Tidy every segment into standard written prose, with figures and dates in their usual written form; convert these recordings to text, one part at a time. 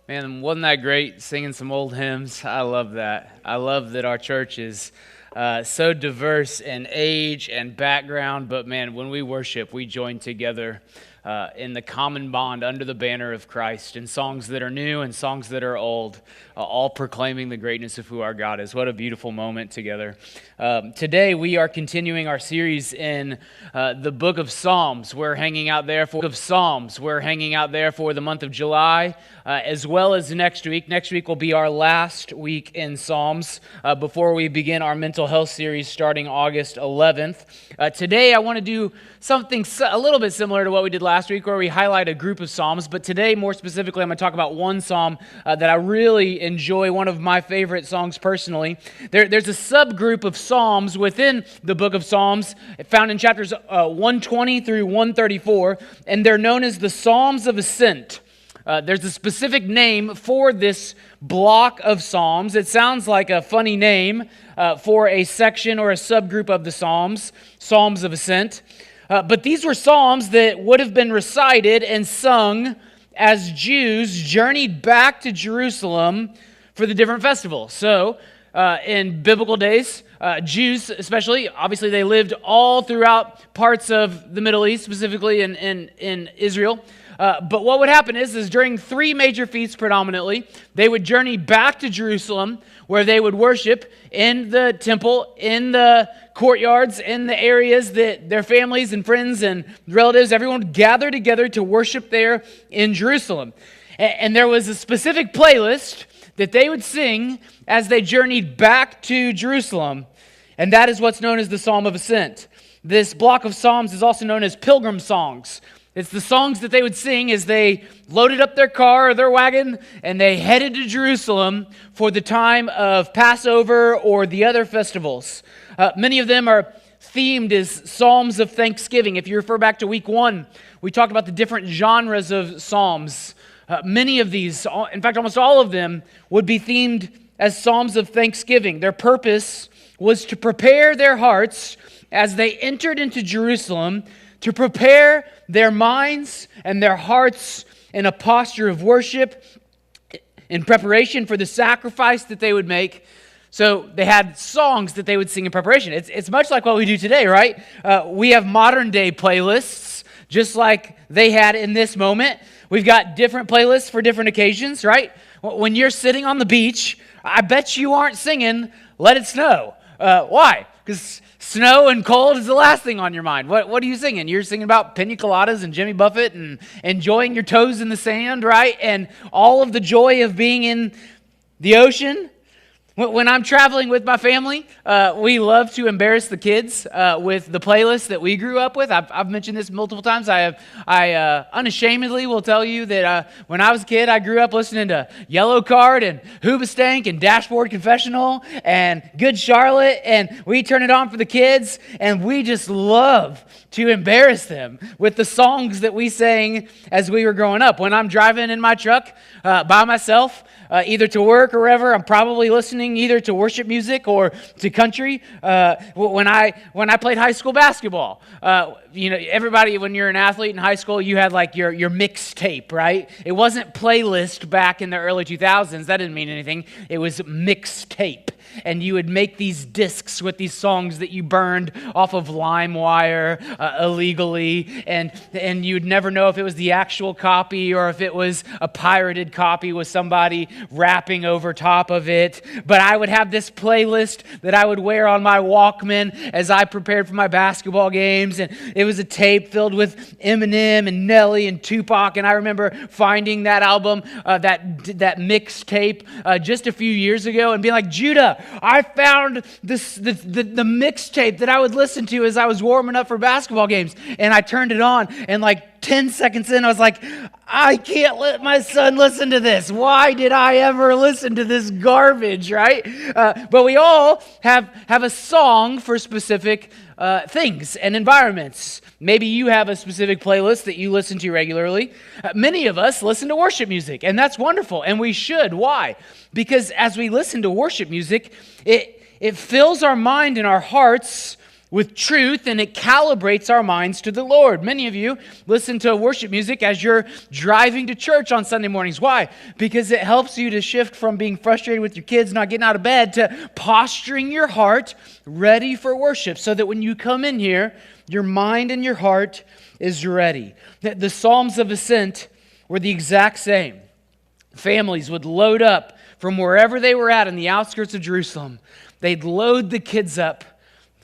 Man, wasn't that great singing some old hymns? I love that. I love that our church is so diverse in age and background, but man, when we worship, we join together in the common bond under the banner of Christ in songs that are new and songs that are old, all proclaiming the greatness of who our God is. What a beautiful moment together. Today, we are continuing our series in the book of Psalms. We're hanging out there for the month of July, as well as next week. Next week will be our last week in Psalms before we begin our mental health series starting August 11th. Today, I want to do something a little bit similar to what we did last week, where we highlight a group of Psalms. But today, more specifically, I'm going to talk about one Psalm that I really enjoy, one of my favorite songs personally. There's a subgroup of Psalms within the book of Psalms found in chapters 120 through 134, and they're known as the Psalms of Ascent. There's a specific name for this block of Psalms. It sounds like a funny name for a section or a subgroup of the Psalms, Psalms of Ascent. But these were Psalms that would have been recited and sung as Jews journeyed back to Jerusalem for the different festivals. So, in biblical days, Jews especially, obviously they lived all throughout parts of the Middle East, specifically in Israel. But what would happen is during three major feasts predominantly, they would journey back to Jerusalem, where they would worship in the temple, in the courtyards, in the areas that their families and friends and relatives, everyone would gather together to worship there in Jerusalem. And there was a specific playlist that they would sing as they journeyed back to Jerusalem. And that is what's known as the Psalm of Ascent. This block of Psalms is also known as pilgrim songs. It's the songs that they would sing as they loaded up their car or their wagon and they headed to Jerusalem for the time of Passover or the other festivals. Many of them are themed as Psalms of Thanksgiving. If you refer back to week 1, we talked about the different genres of Psalms. Many of these, in fact, almost all of them, would be themed as Psalms of Thanksgiving. Their purpose was to prepare their hearts as they entered into Jerusalem, to prepare their minds and their hearts in a posture of worship, in preparation for the sacrifice that they would make. So they had songs that they would sing in preparation. It's much like what we do today, right? We have modern day playlists, just like they had in this moment. We've got different playlists for different occasions, right? When you're sitting on the beach, I bet you aren't singing "Let It Snow." Why? Because snow and cold is the last thing on your mind. What are you singing? You're singing about pina coladas and Jimmy Buffett and enjoying your toes in the sand, right? And all of the joy of being in the ocean. When I'm traveling with my family, we love to embarrass the kids with the playlist that we grew up with. I've mentioned this multiple times. I unashamedly will tell you that when I was a kid, I grew up listening to Yellow Card and Hoobastank and Dashboard Confessional and Good Charlotte, and we turn it on for the kids, and we just love to embarrass them with the songs that we sang as we were growing up. When I'm driving in my truck by myself, either to work or wherever, I'm probably listening either to worship music or to country. When I played high school basketball, everybody, when you're an athlete in high school, you had like your mixtape, right? It wasn't playlist back in the early 2000s. That didn't mean anything. It was mixtape. And you would make these discs with these songs that you burned off of LimeWire illegally, and you'd never know if it was the actual copy or if it was a pirated copy with somebody rapping over top of it. But I would have this playlist that I would wear on my Walkman as I prepared for my basketball games, and it was a tape filled with Eminem and Nelly and Tupac. And I remember finding that album, that mixtape, just a few years ago, and being like, Judah, I found the mixtape that I would listen to as I was warming up for basketball games. And I turned it on, and like 10 seconds in, I was like, I can't let my son listen to this. Why did I ever listen to this garbage, right? But we all have a song for specific things and environments. Maybe you have a specific playlist that you listen to regularly. Many of us listen to worship music, and that's wonderful, and we should. Why? Because as we listen to worship music, it fills our mind and our hearts with truth, and it calibrates our minds to the Lord. Many of you listen to worship music as you're driving to church on Sunday mornings. Why? Because it helps you to shift from being frustrated with your kids not getting out of bed to posturing your heart ready for worship, so that when you come in here, your mind and your heart is ready. The Psalms of Ascent were the exact same. Families would load up from wherever they were at in the outskirts of Jerusalem. They'd load the kids up,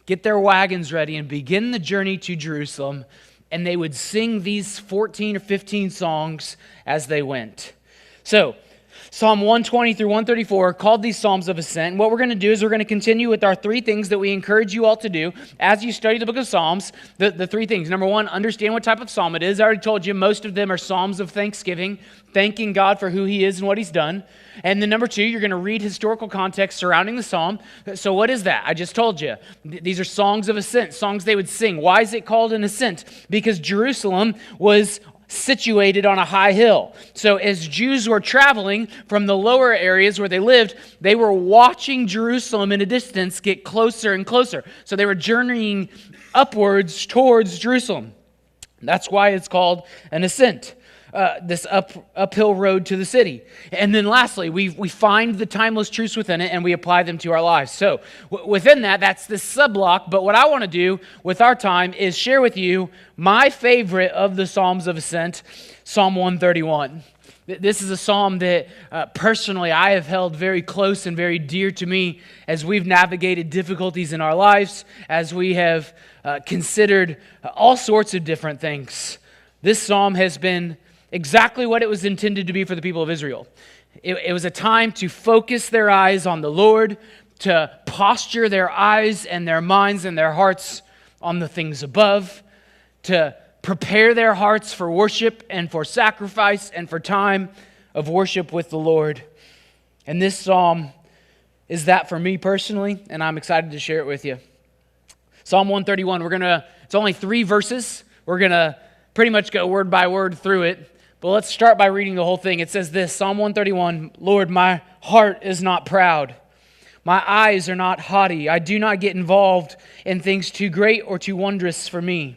get their wagons ready, and begin the journey to Jerusalem. And they would sing these 14 or 15 songs as they went. So, Psalm 120 through 134 are called these Psalms of Ascent. And what we're going to do is we're going to continue with our three things that we encourage you all to do as you study the book of Psalms. The three things. Number one, understand what type of psalm it is. I already told you most of them are Psalms of thanksgiving, thanking God for who He is and what He's done. And then number two, you're going to read historical context surrounding the psalm. So what is that? I just told you. These are songs of ascent, songs they would sing. Why is it called an ascent? Because Jerusalem was situated on a high hill. So as Jews were traveling from the lower areas where they lived, they were watching Jerusalem in a distance get closer and closer. So they were journeying upwards towards Jerusalem. That's why it's called an ascent. This uphill road to the city. And then lastly, we find the timeless truths within it and we apply them to our lives. So within that, that's this sub-block. But what I want to do with our time is share with you my favorite of the Psalms of Ascent, Psalm 131. This is a psalm that personally I have held very close and very dear to me as we've navigated difficulties in our lives, as we have considered all sorts of different things. This psalm has been exactly what it was intended to be for the people of Israel. It was a time to focus their eyes on the Lord, to posture their eyes and their minds and their hearts on the things above, to prepare their hearts for worship and for sacrifice and for time of worship with the Lord. And this psalm is that for me personally, and I'm excited to share it with you. Psalm 131, it's only 3 verses. We're going to pretty much go word by word through it. But let's start by reading the whole thing. It says this, Psalm 131, Lord, my heart is not proud. My eyes are not haughty. I do not get involved in things too great or too wondrous for me.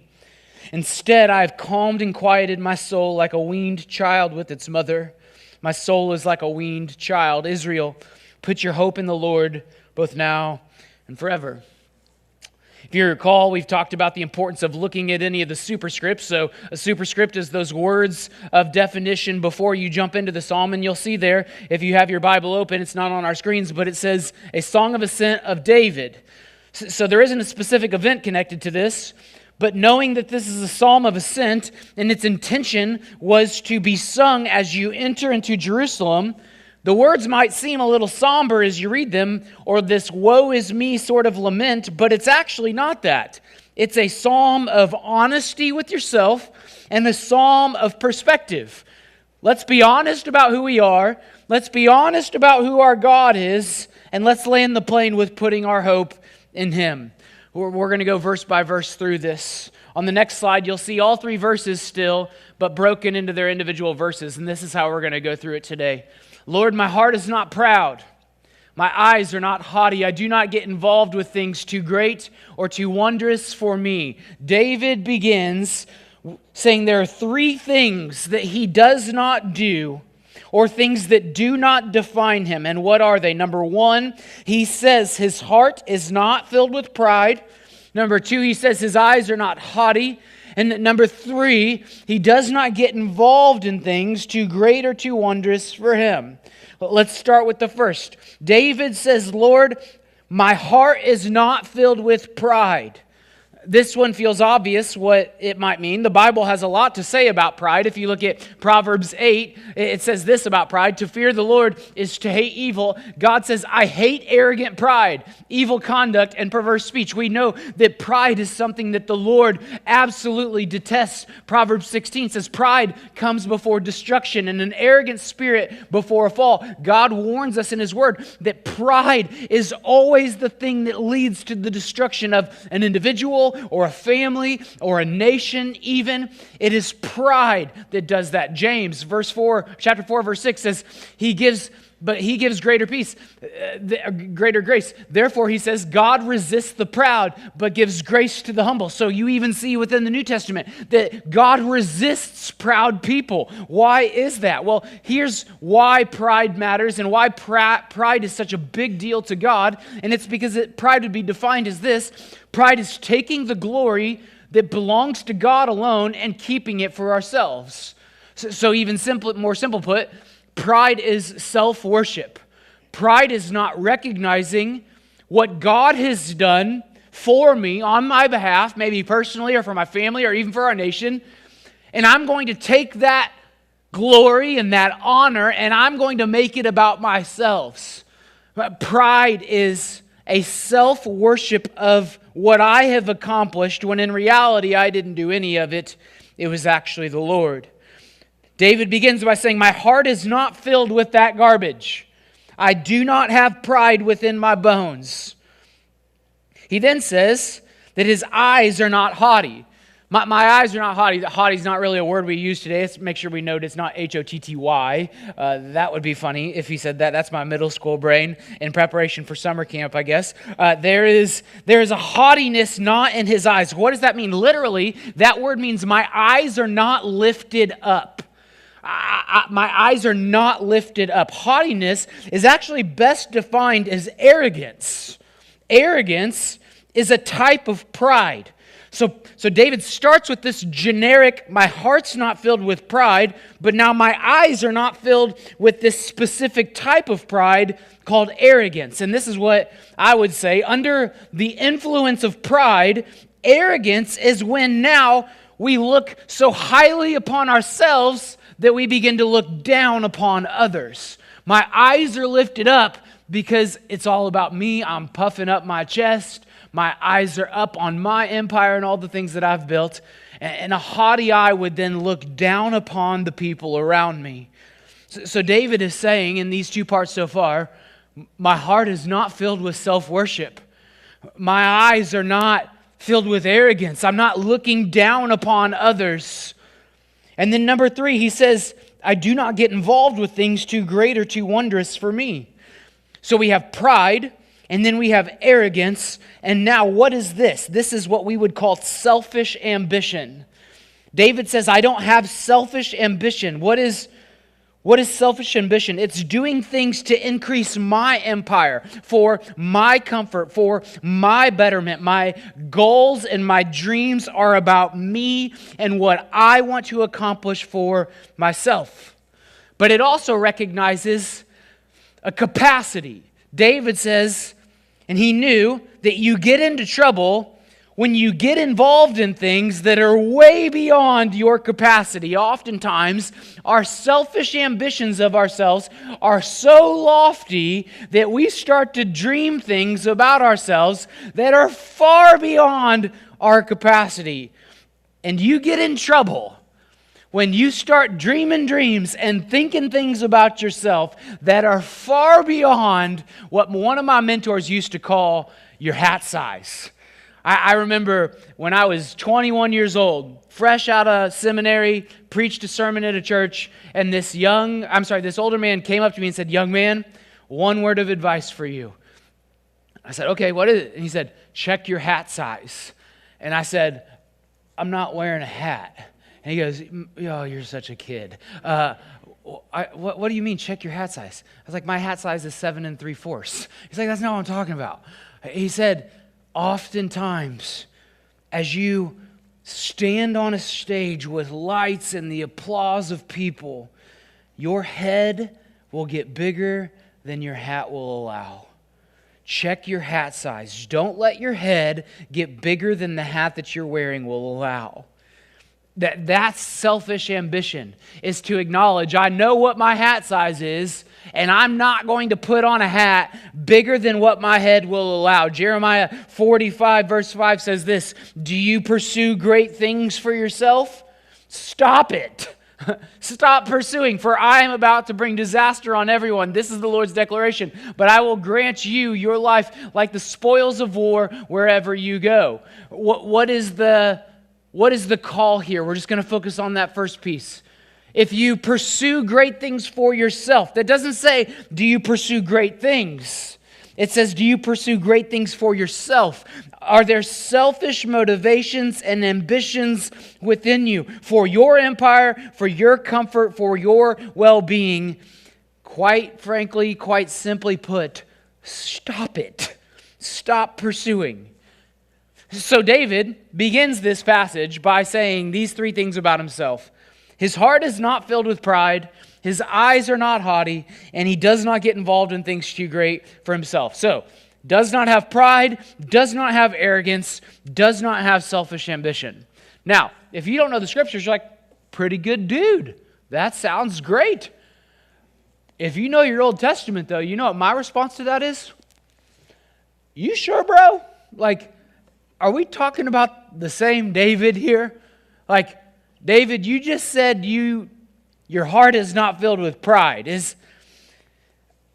Instead, I have calmed and quieted my soul like a weaned child with its mother. My soul is like a weaned child. Israel, put your hope in the Lord, both now and forever. If you recall, we've talked about the importance of looking at any of the superscripts. So a superscript is those words of definition before you jump into the psalm. And you'll see there, if you have your Bible open, it's not on our screens, but it says a song of ascent of David. So there isn't a specific event connected to this, but knowing that this is a psalm of ascent and its intention was to be sung as you enter into Jerusalem, the words might seem a little somber as you read them, or this woe is me sort of lament, but it's actually not that. It's a psalm of honesty with yourself and a psalm of perspective. Let's be honest about who we are. Let's be honest about who our God is, and let's land the plane with putting our hope in Him. We're going to go verse by verse through this. On the next slide, you'll see all 3 verses still, but broken into their individual verses, and this is how we're going to go through it today. Lord, my heart is not proud. My eyes are not haughty. I do not get involved with things too great or too wondrous for me. David begins saying there are 3 things that he does not do, or things that do not define him. And what are they? Number 1, he says his heart is not filled with pride. Number 2, he says his eyes are not haughty. And number 3, he does not get involved in things too great or too wondrous for him. But let's start with the first. David says, Lord, my heart is not filled with pride. This one feels obvious what it might mean. The Bible has a lot to say about pride. If you look at Proverbs 8, it says this about pride. To fear the Lord is to hate evil. God says, I hate arrogant pride, evil conduct, and perverse speech. We know that pride is something that the Lord absolutely detests. Proverbs 16 says, pride comes before destruction and an arrogant spirit before a fall. God warns us in His Word that pride is always the thing that leads to the destruction of an individual or a family or a nation even. It is pride that does that. James chapter 4 verse 6 says he gives but he gives greater peace, greater grace. Therefore, he says, God resists the proud, but gives grace to the humble. So you even see within the New Testament that God resists proud people. Why is that? Well, here's why pride matters and why pride is such a big deal to God. And it's because pride would be defined as this. Pride is taking the glory that belongs to God alone and keeping it for ourselves. So even more simple put, pride is self-worship. Pride is not recognizing what God has done for me on my behalf, maybe personally or for my family or even for our nation, and I'm going to take that glory and that honor and I'm going to make it about myself. Pride is a self-worship of what I have accomplished when in reality I didn't do any of it. It was actually the Lord. David begins by saying, my heart is not filled with that garbage. I do not have pride within my bones. He then says that his eyes are not haughty. My eyes are not haughty. Haughty is not really a word we use today. Let's make sure we note it's not H-O-T-T-Y. That would be funny if he said that. That's my middle school brain in preparation for summer camp, I guess. There is a haughtiness not in his eyes. What does that mean? Literally, that word means my eyes are not lifted up. My eyes are not lifted up. Haughtiness is actually best defined as arrogance. Arrogance is a type of pride. So David starts with this generic, my heart's not filled with pride, but now my eyes are not filled with this specific type of pride called arrogance. And this is what I would say, under the influence of pride, arrogance is when now we look so highly upon ourselves that we begin to look down upon others. My eyes are lifted up because it's all about me. I'm puffing up my chest. My eyes are up on my empire and all the things that I've built. And a haughty eye would then look down upon the people around me. So David is saying in these two parts so far, my heart is not filled with self-worship. My eyes are not filled with arrogance. I'm not looking down upon others. And then number 3, he says, I do not get involved with things too great or too wondrous for me. So we have pride, and then we have arrogance, and now what is this? This is what we would call selfish ambition. David says, I don't have selfish ambition. What is selfish ambition? It's doing things to increase my empire, for my comfort, for my betterment. My goals and my dreams are about me and what I want to accomplish for myself. But it also recognizes a capacity. David says, and he knew that you get into trouble when you get involved in things that are way beyond your capacity. Oftentimes, our selfish ambitions of ourselves are so lofty that we start to dream things about ourselves that are far beyond our capacity. And you get in trouble when you start dreaming dreams and thinking things about yourself that are far beyond what one of my mentors used to call your hat size. I remember when I was 21 years old, fresh out of seminary, preached a sermon at a church, and this older man came up to me and said, young man, one word of advice for you. I said, okay, what is it? And he said, check your hat size. And I said, I'm not wearing a hat. And he goes, oh, you're such a kid. What do you mean, check your hat size? I was like, my hat size is 7 3/4. He's like, that's not what I'm talking about. He said, oftentimes, as you stand on a stage with lights and the applause of people, your head will get bigger than your hat will allow. Check your hat size. Don't let your head get bigger than the hat that you're wearing will allow. That's selfish ambition, is to acknowledge, I know what my hat size is, and I'm not going to put on a hat bigger than what my head will allow. Jeremiah 45 verse 5 says this, do you pursue great things for yourself? Stop it. Stop pursuing, for I am about to bring disaster on everyone. This is the Lord's declaration. But I will grant you your life like the spoils of war wherever you go. What is the call here? We're just going to focus on that first piece. if you pursue great things for yourself. That doesn't say, do you pursue great things? It says, do you pursue great things for yourself? Are there selfish motivations and ambitions within you for your empire, for your comfort, for your well-being? Quite frankly, quite simply put, stop it. Stop pursuing. So David begins this passage by saying these three things about himself. His heart is not filled with pride, his eyes are not haughty, and he does not get involved in things too great for himself. So, does not have pride, does not have arrogance, does not have selfish ambition. Now, if you don't know the scriptures, you're like, pretty good dude. That sounds great. If you know your Old Testament, though, you know what my response to that is? You sure, bro? Like, are we talking about the same David here? Like, David, you just said your heart is not filled with pride. Is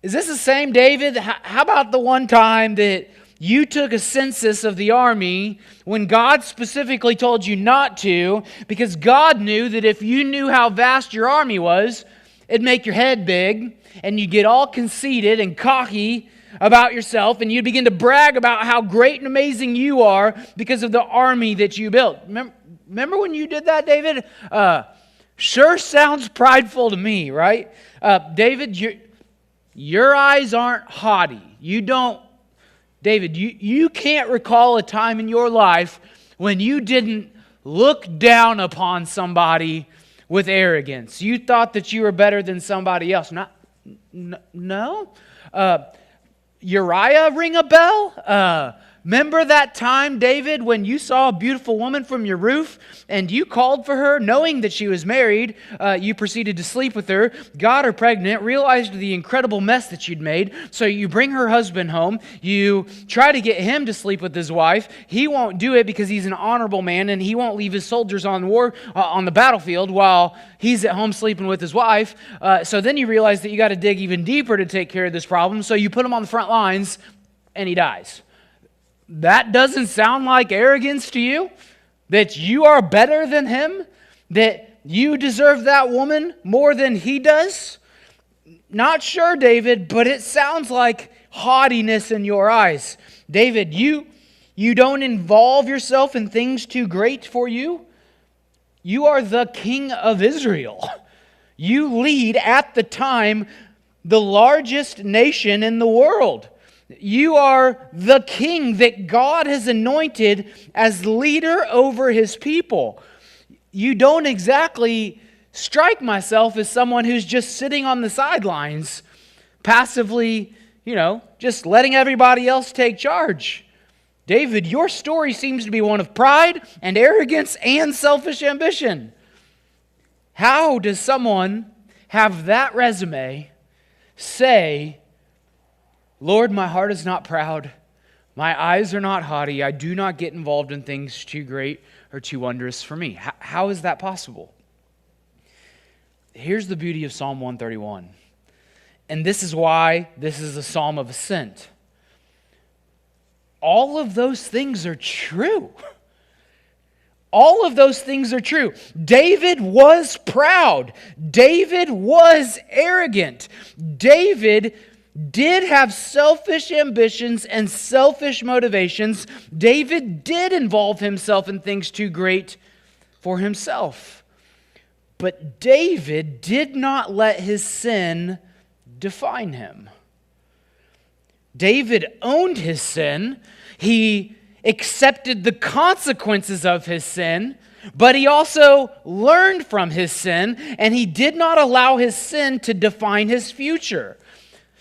this the same David? How about the one time that you took a census of the army when God specifically told you not to, because God knew that if you knew how vast your army was, it'd make your head big, and you'd get all conceited and cocky about yourself, and you'd begin to brag about how great and amazing you are because of the army that you built. Remember when you did that, David? Sure sounds prideful to me, right? David, your eyes aren't haughty. David, you can't recall a time in your life when you didn't look down upon somebody with arrogance. You thought that you were better than somebody else. No? Uriah ring a bell? Remember that time, David, when you saw a beautiful woman from your roof and you called for her, knowing that she was married, you proceeded to sleep with her, got her pregnant, realized the incredible mess that you'd made, so you bring her husband home, you try to get him to sleep with his wife, he won't do it because he's an honorable man and he won't leave his soldiers on the battlefield while he's at home sleeping with his wife, so then you realize that you got to dig even deeper to take care of this problem, so you put him on the front lines and he dies. That doesn't sound like arrogance to you? That you are better than him? That you deserve that woman more than he does? Not sure, David, but it sounds like haughtiness in your eyes. David, you don't involve yourself in things too great for you? You are the king of Israel. You lead at the time the largest nation in the world. You are the king that God has anointed as leader over his people. You don't exactly strike myself as someone who's just sitting on the sidelines, passively, just letting everybody else take charge. David, your story seems to be one of pride and arrogance and selfish ambition. How does someone have that resume say, Lord, my heart is not proud. My eyes are not haughty. I do not get involved in things too great or too wondrous for me. How is that possible? Here's the beauty of Psalm 131. And this is why this is a psalm of ascent. All of those things are true. All of those things are true. David was proud. David was arrogant. David did have selfish ambitions and selfish motivations. David did involve himself in things too great for himself. But David did not let his sin define him. David owned his sin. He accepted the consequences of his sin, but he also learned from his sin, and he did not allow his sin to define his future.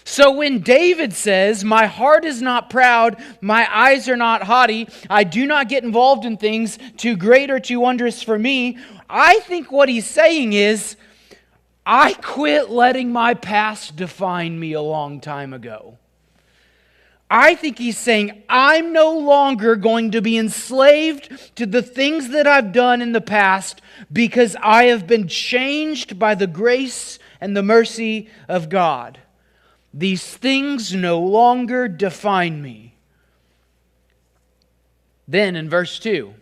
So when David says, my heart is not proud, my eyes are not haughty, I do not get involved in things too great or too wondrous for me, I think what he's saying is, I quit letting my past define me a long time ago. I think he's saying, I'm no longer going to be enslaved to the things that I've done in the past because I have been changed by the grace and the mercy of God. These things no longer define me. Then in verse 2,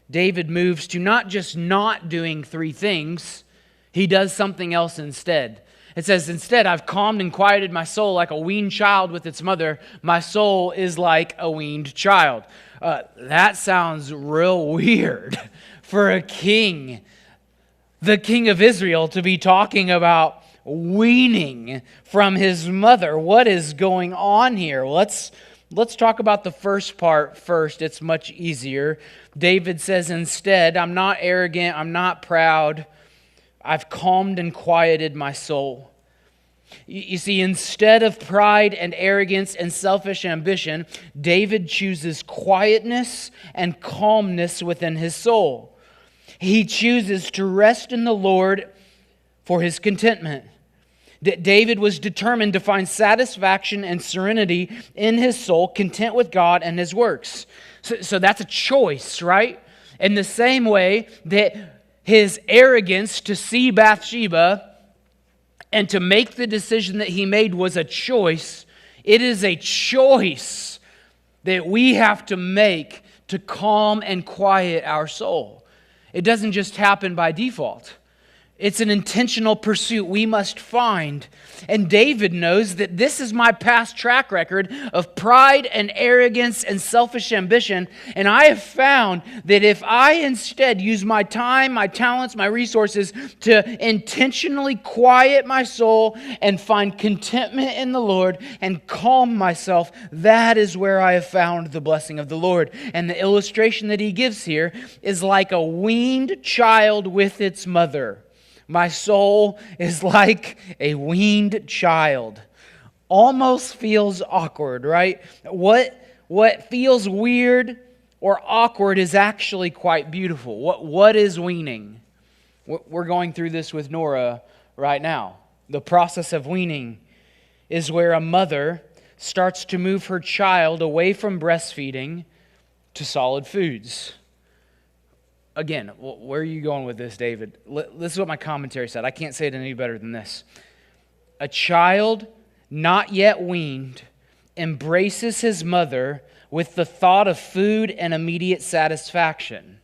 David moves to not just not doing three things, He does something else instead. It says, instead, I've calmed and quieted my soul like a weaned child with its mother. My soul is like a weaned child. That sounds real weird for a king, the king of Israel, to be talking about weaning from his mother. What is going on here? Let's talk about the first part first. It's much easier. David says, instead, I'm not arrogant, I'm not proud. I've calmed and quieted my soul. You see, instead of pride and arrogance and selfish ambition, David chooses quietness and calmness within his soul. He chooses to rest in the Lord for his contentment. David was determined to find satisfaction and serenity in his soul, content with God and his works. So that's a choice, right? In the same way that his arrogance to see Bathsheba and to make the decision that he made was a choice. It is a choice that we have to make to calm and quiet our soul. It doesn't just happen by default. It's an intentional pursuit we must find. And David knows that this is my past track record of pride and arrogance and selfish ambition. And I have found that if I instead use my time, my talents, my resources to intentionally quiet my soul and find contentment in the Lord and calm myself, that is where I have found the blessing of the Lord. And the illustration that he gives here is like a weaned child with its mother. My soul is like a weaned child. Almost feels awkward, right? What feels weird or awkward is actually quite beautiful. What is weaning? We're going through this with Nora right now. The process of weaning is where a mother starts to move her child away from breastfeeding to solid foods. Again, where are you going with this, David? This is what my commentary said. I can't say it any better than this. A child not yet weaned embraces his mother with the thought of food and immediate satisfaction.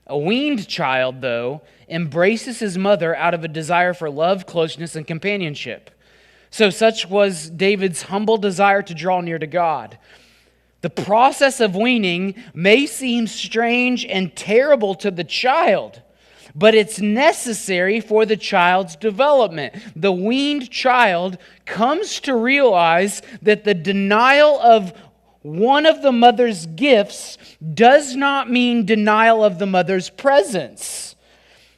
A weaned child, though, embraces his mother out of a desire for love, closeness, and companionship. So such was David's humble desire to draw near to God. The process of weaning may seem strange and terrible to the child, but it's necessary for the child's development. The weaned child comes to realize that the denial of one of the mother's gifts does not mean denial of the mother's presence.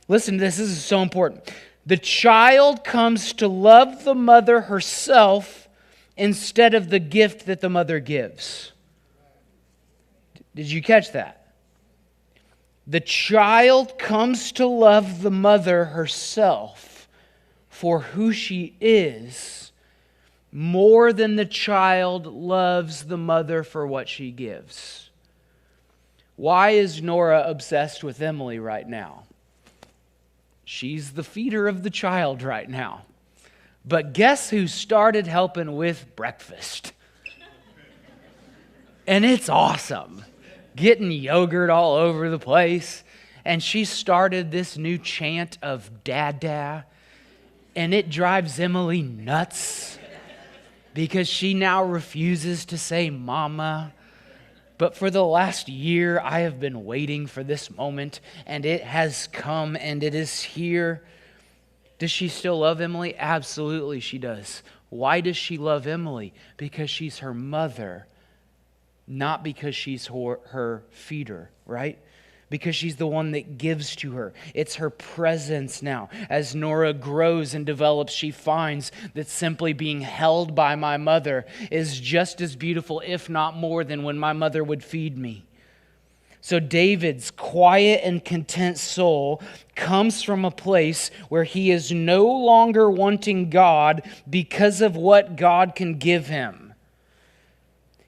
Listen to this. This is so important. The child comes to love the mother herself instead of the gift that the mother gives. Did you catch that? The child comes to love the mother herself for who she is more than the child loves the mother for what she gives. Why is Nora obsessed with Emily right now? She's the feeder of the child right now. But guess who started helping with breakfast? And it's awesome. Getting yogurt all over the place. And she started this new chant of Dada. And it drives Emily nuts because she now refuses to say Mama. But for the last year, I have been waiting for this moment, and it has come, and it is here. Does she still love Emily? Absolutely, she does. Why does she love Emily? Because she's her mother. Not because she's her feeder, right? Because she's the one that gives to her. It's her presence now. As Nora grows and develops, she finds that simply being held by my mother is just as beautiful, if not more, than when my mother would feed me. So David's quiet and content soul comes from a place where he is no longer wanting God because of what God can give him.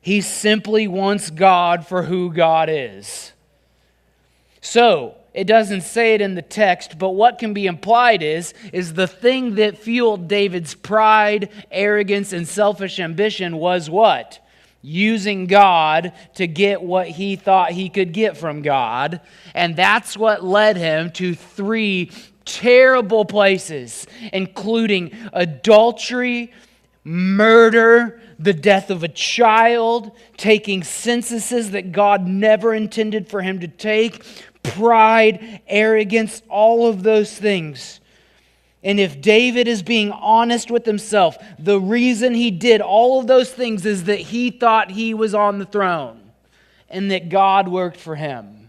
He simply wants God for who God is. So, it doesn't say it in the text, but what can be implied is the thing that fueled David's pride, arrogance, and selfish ambition was what? Using God to get what he thought he could get from God. And that's what led him to 3 terrible places, including adultery, murder, the death of a child, taking censuses that God never intended for him to take, pride, arrogance, all of those things. And if David is being honest with himself, the reason he did all of those things is that he thought he was on the throne and that God worked for him.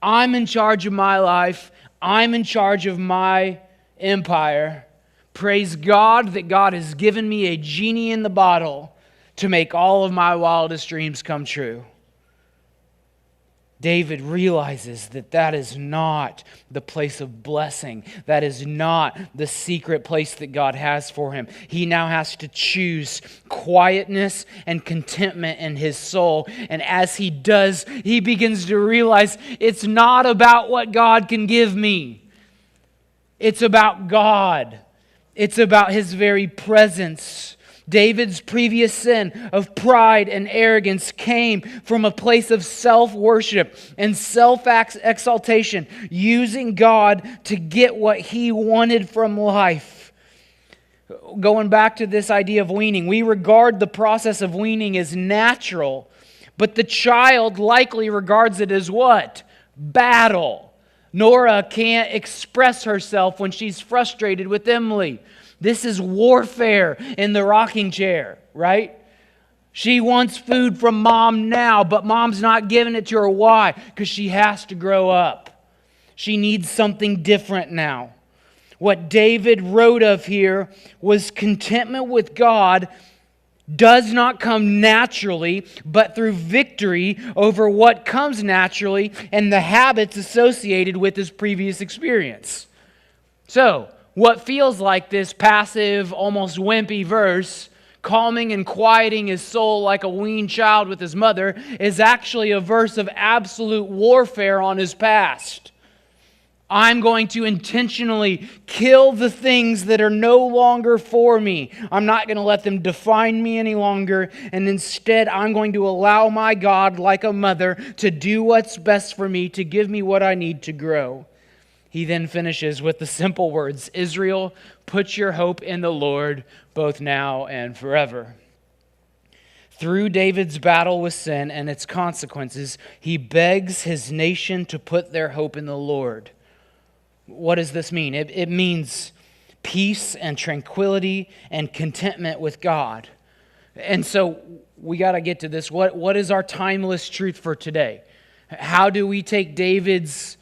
I'm in charge of my life. I'm in charge of my empire. Praise God that God has given me a genie in the bottle to make all of my wildest dreams come true. David realizes that that is not the place of blessing. That is not the secret place that God has for him. He now has to choose quietness and contentment in his soul. And as he does, he begins to realize it's not about what God can give me. It's about God. It's about His very presence. David's previous sin of pride and arrogance came from a place of self-worship and self-exaltation, using God to get what he wanted from life. Going back to this idea of weaning, we regard the process of weaning as natural, but the child likely regards it as what? Battle. Nora can't express herself when she's frustrated with Emily. This is warfare in the rocking chair, right? She wants food from mom now, but mom's not giving it to her. Why? Because she has to grow up. She needs something different now. What David wrote of here was contentment with God does not come naturally, but through victory over what comes naturally and the habits associated with his previous experience. So, what feels like this passive, almost wimpy verse, calming and quieting his soul like a weaned child with his mother, is actually a verse of absolute warfare on his past. I'm going to intentionally kill the things that are no longer for me. I'm not going to let them define me any longer. And instead, I'm going to allow my God, like a mother, to do what's best for me, to give me what I need to grow. He then finishes with the simple words, Israel, put your hope in the Lord, both now and forever. Through David's battle with sin and its consequences, he begs his nation to put their hope in the Lord. What does this mean? It means peace and tranquility and contentment with God. And so we got to get to this. What is our timeless truth for today? How do we take David's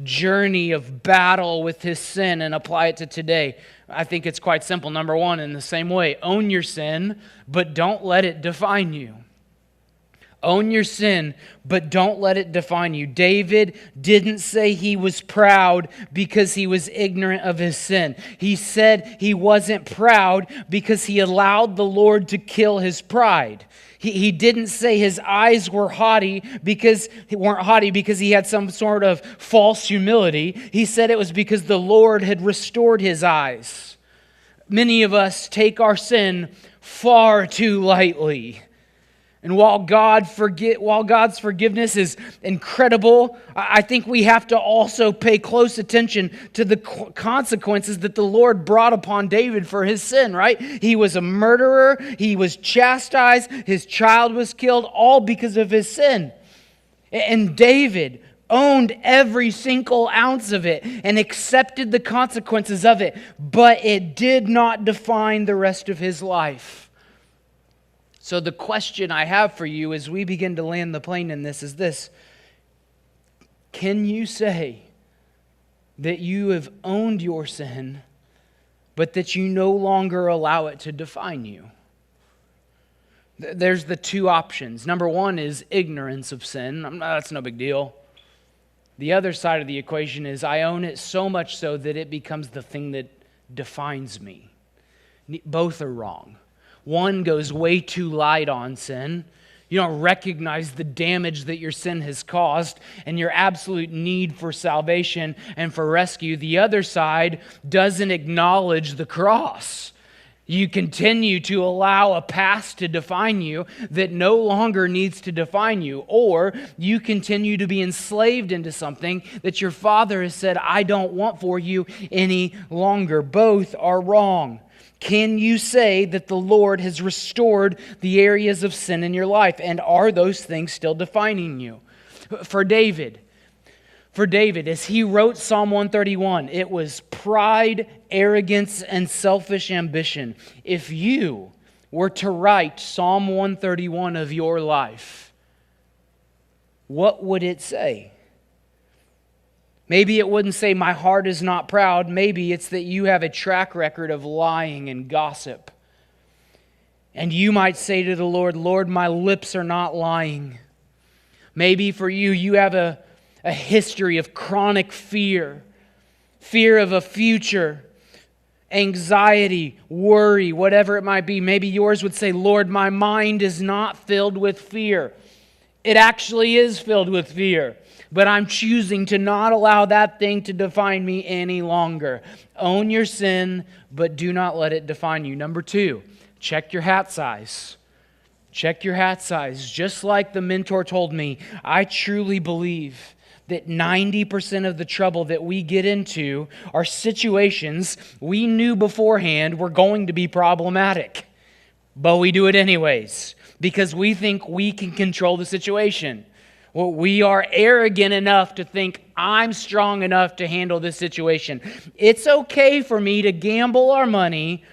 journey of battle with his sin and apply it to today? I think it's quite simple. Number one, in the same way, own your sin, but don't let it define you. Own your sin, but don't let it define you. David didn't say he was proud because he was ignorant of his sin. He said he wasn't proud because he allowed the Lord to kill his pride. He didn't say his eyes were haughty because he had some sort of false humility. He said it was because the Lord had restored his eyes. Many of us take our sin far too lightly. And while God's forgiveness is incredible, I think we have to also pay close attention to the consequences that the Lord brought upon David for his sin, right? He was a murderer, he was chastised, his child was killed, all because of his sin. And David owned every single ounce of it and accepted the consequences of it, but it did not define the rest of his life. So the question I have for you as we begin to land the plane in this is this. Can you say that you have owned your sin, but that you no longer allow it to define you? There's the two options. Number one is ignorance of sin. That's no big deal. The other side of the equation is I own it so much so that it becomes the thing that defines me. Both are wrong. One goes way too light on sin. You don't recognize the damage that your sin has caused and your absolute need for salvation and for rescue. The other side doesn't acknowledge the cross. You continue to allow a past to define you that no longer needs to define you, or you continue to be enslaved into something that your Father has said, I don't want for you any longer. Both are wrong. Can you say that the Lord has restored the areas of sin in your life? And are those things still defining you? For David, as he wrote Psalm 131, it was pride, arrogance, and selfish ambition. If you were to write Psalm 131 of your life, what would it say? Maybe it wouldn't say, my heart is not proud. Maybe it's that you have a track record of lying and gossip. And you might say to the Lord, Lord, my lips are not lying. Maybe for you, you have a history of chronic fear of a future, anxiety, worry, whatever it might be. Maybe yours would say, Lord, my mind is not filled with fear. It actually is filled with fear, but I'm choosing to not allow that thing to define me any longer. Own your sin, but do not let it define you. Number 2, check your hat size. Check your hat size. Just like the mentor told me, I truly believe that 90% of the trouble that we get into are situations we knew beforehand were going to be problematic. But we do it anyways because we think we can control the situation. Well, we are arrogant enough to think I'm strong enough to handle this situation. It's okay for me to gamble our money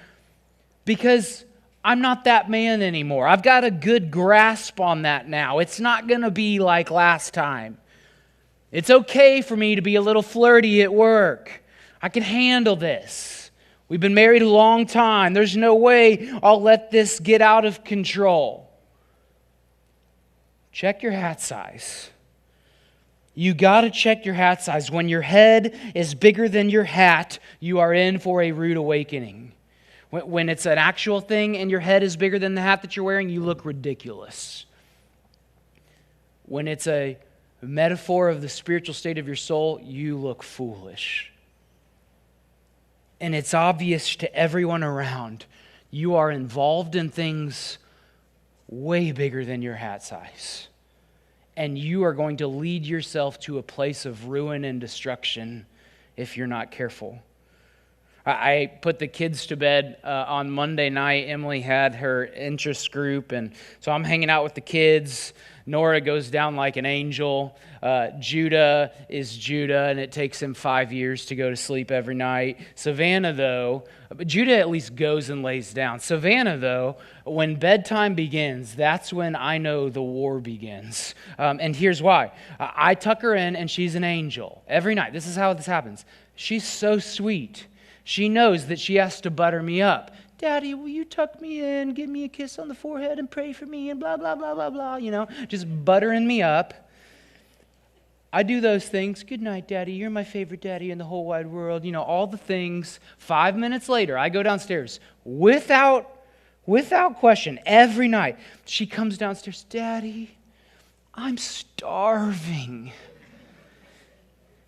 because I'm not that man anymore. I've got a good grasp on that now. It's not going to be like last time. It's okay for me to be a little flirty at work. I can handle this. We've been married a long time. There's no way I'll let this get out of control. Check your hat size. You got to check your hat size. When your head is bigger than your hat, you are in for a rude awakening. When it's an actual thing and your head is bigger than the hat that you're wearing, you look ridiculous. When it's a metaphor of the spiritual state of your soul, you look foolish. And it's obvious to everyone around, you are involved in things way bigger than your hat size. And you are going to lead yourself to a place of ruin and destruction if you're not careful. I put the kids to bed on Monday night. Emily had her interest group, and so I'm hanging out with the kids. Nora goes down like an angel. Judah is Judah, and it takes him 5 years to go to sleep every night. Savannah, though, Judah at least goes and lays down. Savannah, though, when bedtime begins, that's when I know the war begins. And here's why. I tuck her in, and she's an angel every night. This is how this happens. She's so sweet. She knows that she has to butter me up. Daddy, will you tuck me in, give me a kiss on the forehead and pray for me and blah, blah, blah, blah, blah, just buttering me up. I do those things. Good night, Daddy. You're my favorite daddy in the whole wide world. All the things. 5 minutes later, I go downstairs without question every night. She comes downstairs, Daddy, I'm starving.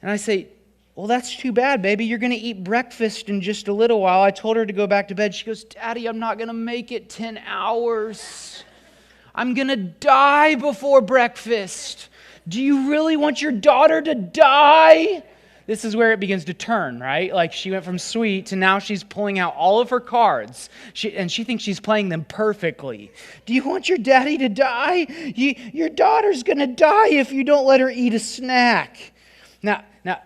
And I say, well, that's too bad, baby. You're going to eat breakfast in just a little while. I told her to go back to bed. She goes, Daddy, I'm not going to make it 10 hours. I'm going to die before breakfast. Do you really want your daughter to die? This is where it begins to turn, right? Like she went from sweet to now she's pulling out all of her cards. And she thinks she's playing them perfectly. Do you want your daddy to die? Your daughter's going to die if you don't let her eat a snack. Now,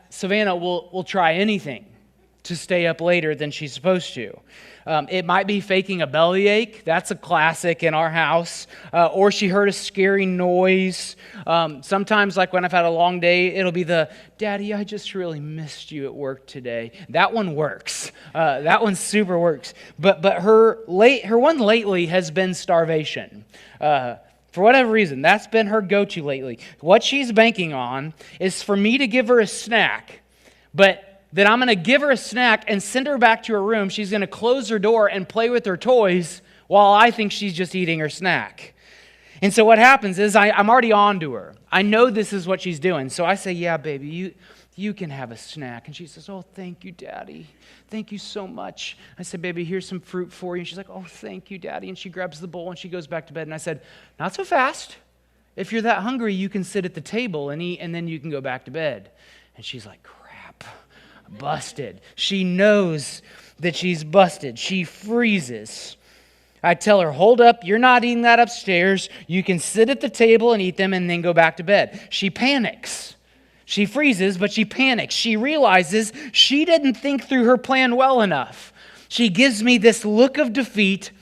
Savannah will try anything to stay up later than she's supposed to. It might be faking a bellyache. That's a classic in our house. Or she heard a scary noise. Sometimes, like when I've had a long day, it'll be Daddy, I just really missed you at work today. That one works. That one super works. But her one lately has been starvation. For whatever reason, that's been her go-to lately. What she's banking on is for me to give her a snack, but that I'm going to give her a snack and send her back to her room. She's going to close her door and play with her toys while I think she's just eating her snack. And so what happens is I'm already on to her. I know this is what she's doing. So I say, yeah, baby, You can have a snack. And she says, oh, thank you, Daddy. Thank you so much. I said, baby, here's some fruit for you. And she's like, oh, thank you, Daddy. And she grabs the bowl and she goes back to bed. And I said, not so fast. If you're that hungry, you can sit at the table and eat, and then you can go back to bed. And she's like, crap, busted. She knows that she's busted. She freezes. I tell her, hold up, you're not eating that upstairs. You can sit at the table and eat them and then go back to bed. She panics. She freezes, but she panics. She realizes she didn't think through her plan well enough. She gives me this look of defeat,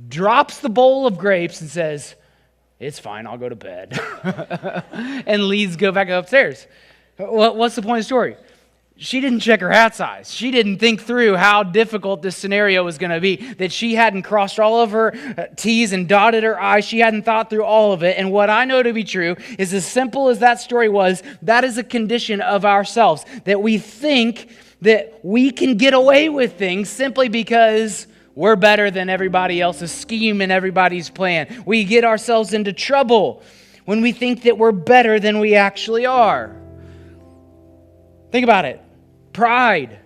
drops the bowl of grapes and says, it's fine, I'll go to bed. And leaves, go back upstairs. What's the point of the story? She didn't check her hat size. She didn't think through how difficult this scenario was going to be, that she hadn't crossed all of her T's and dotted her I's. She hadn't thought through all of it. And what I know to be true is, as simple as that story was, that is a condition of ourselves, that we think that we can get away with things simply because we're better than everybody else's scheme and everybody's plan. We get ourselves into trouble when we think that we're better than we actually are. Think about it. Pride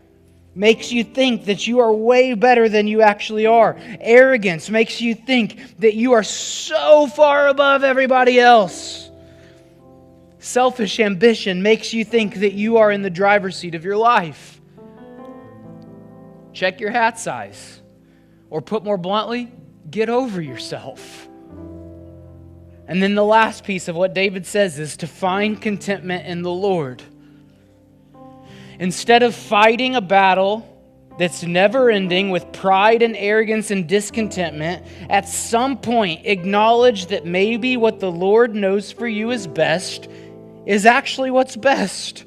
makes you think that you are way better than you actually are. Arrogance makes you think that you are so far above everybody else. Selfish ambition makes you think that you are in the driver's seat of your life. Check your hat size. Or put more bluntly, get over yourself. And then the last piece of what David says is to find contentment in the Lord. Instead of fighting a battle that's never ending with pride and arrogance and discontentment, at some point acknowledge that maybe what the Lord knows for you is best is actually what's best,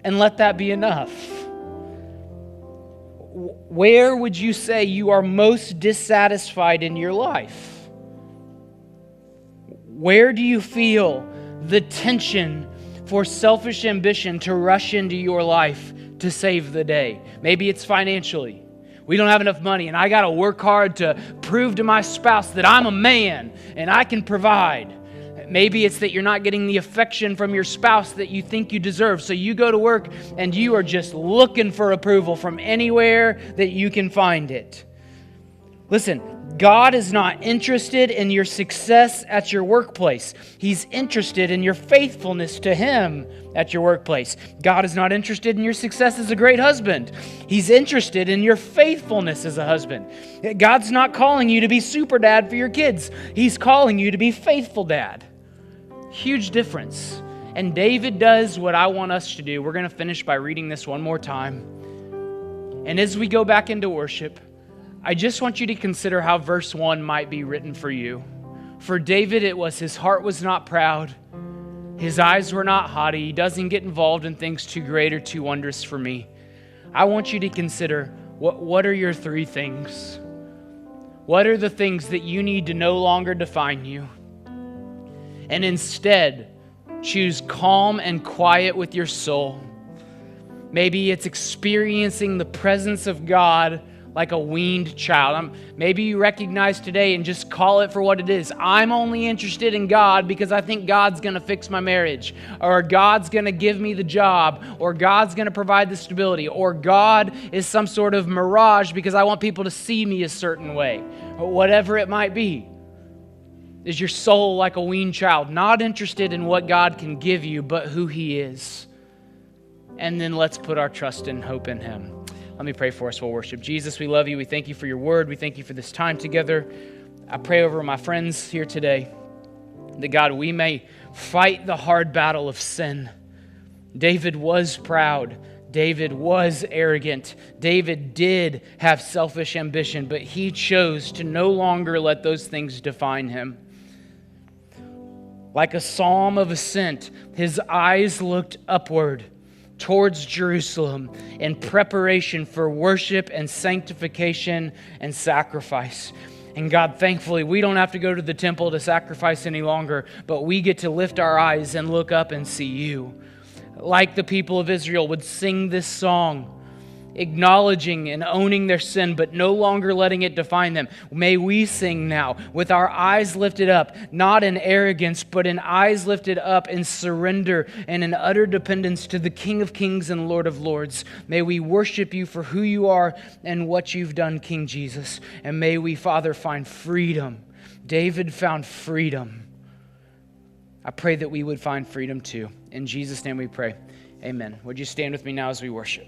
and let that be enough. Where would you say you are most dissatisfied in your life? Where do you feel the tension for selfish ambition to rush into your life to save the day? Maybe it's financially. We don't have enough money and I got to work hard to prove to my spouse that I'm a man and I can provide. Maybe it's that you're not getting the affection from your spouse that you think you deserve. So you go to work and you are just looking for approval from anywhere that you can find it. Listen, God is not interested in your success at your workplace. He's interested in your faithfulness to Him at your workplace. God is not interested in your success as a great husband. He's interested in your faithfulness as a husband. God's not calling you to be super dad for your kids. He's calling you to be faithful dad. Huge difference. And David does what I want us to do. We're going to finish by reading this one more time. And as we go back into worship, I just want you to consider how verse 1 might be written for you. For David, it was his heart was not proud. His eyes were not haughty. He doesn't get involved in things too great or too wondrous for me. I want you to consider, what are your three things? What are the things that you need to no longer define you? And instead, choose calm and quiet with your soul. Maybe it's experiencing the presence of God like a weaned child. Maybe you recognize today and just call it for what it is. I'm only interested in God because I think God's going to fix my marriage, or God's going to give me the job, or God's going to provide the stability, or God is some sort of mirage because I want people to see me a certain way, or whatever it might be. Is your soul like a weaned child, not interested in what God can give you, but who He is? And then let's put our trust and hope in Him. Let me pray for us. We'll worship. Jesus, we love you. We thank you for your word. We thank you for this time together. I pray over my friends here today that, God, we may fight the hard battle of sin. David was proud. David was arrogant. David did have selfish ambition, but he chose to no longer let those things define him. Like a psalm of ascent, his eyes looked upward towards Jerusalem in preparation for worship and sanctification and sacrifice. And God, thankfully, we don't have to go to the temple to sacrifice any longer, but we get to lift our eyes and look up and see you. Like the people of Israel would sing this song acknowledging and owning their sin, but no longer letting it define them. May we sing now with our eyes lifted up, not in arrogance, but in eyes lifted up in surrender and in utter dependence to the King of Kings and Lord of Lords. May we worship you for who you are and what you've done, King Jesus. And may we, Father, find freedom. David found freedom. I pray that we would find freedom too. In Jesus' name we pray. Amen. Would you stand with me now as we worship?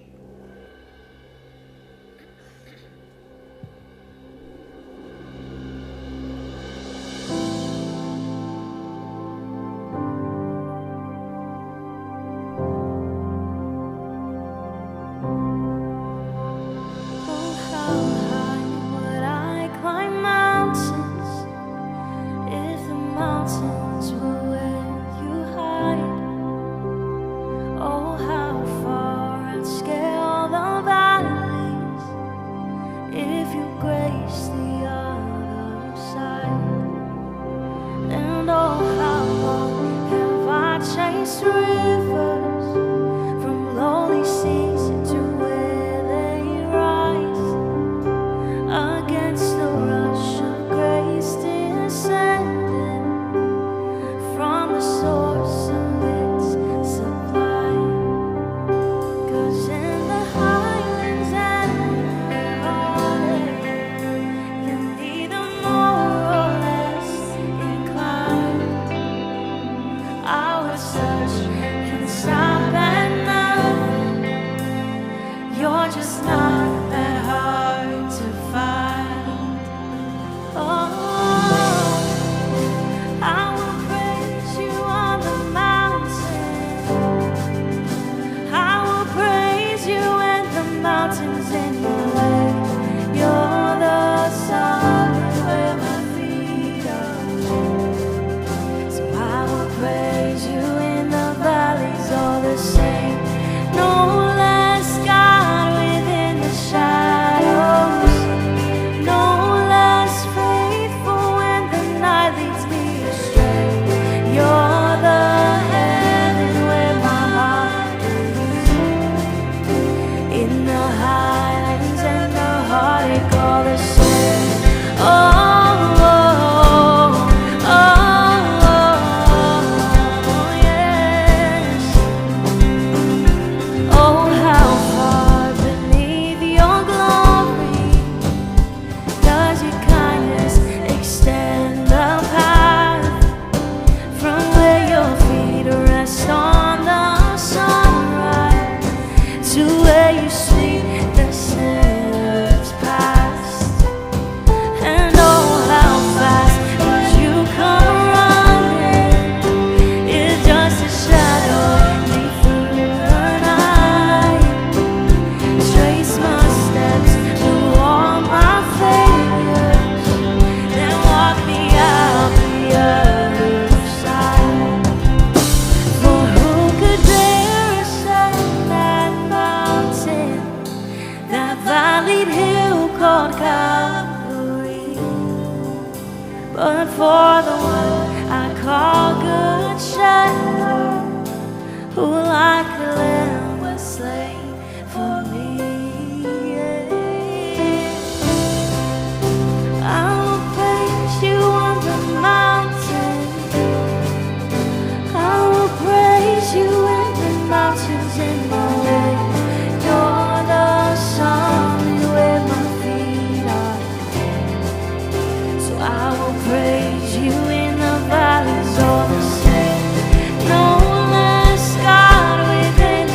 No less God within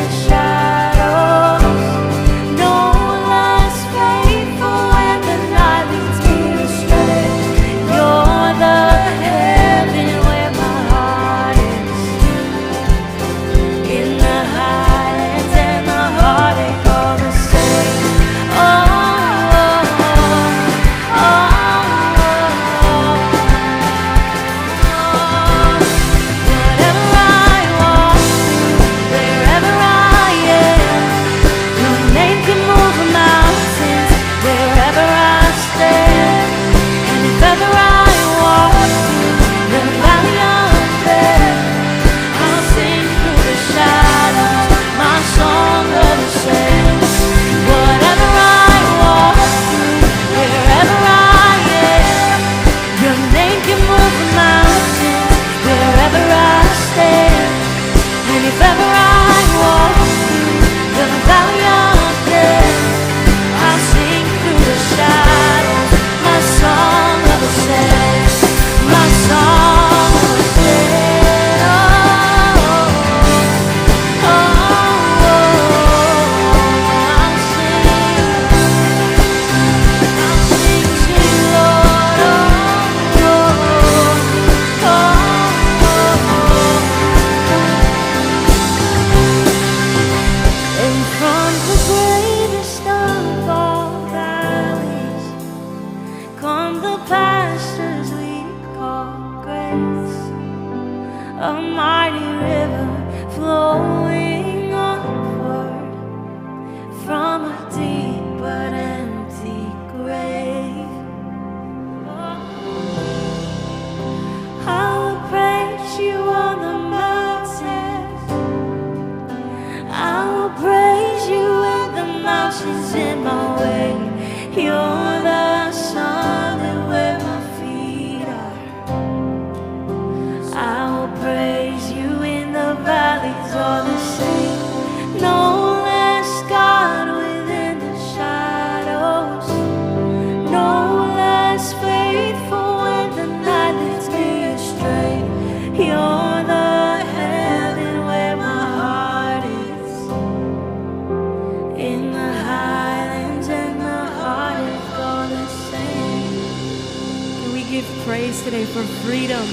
give praise today for freedom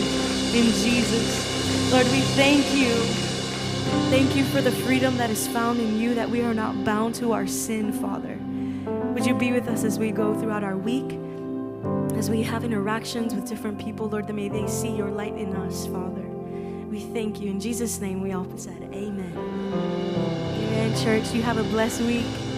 in Jesus. Lord, we thank you. Thank you for the freedom that is found in you, that we are not bound to our sin, Father. Would you be with us as we go throughout our week, as we have interactions with different people, Lord, that may they see your light in us, Father. We thank you. In Jesus' name, we all said amen. Amen, church. You have a blessed week.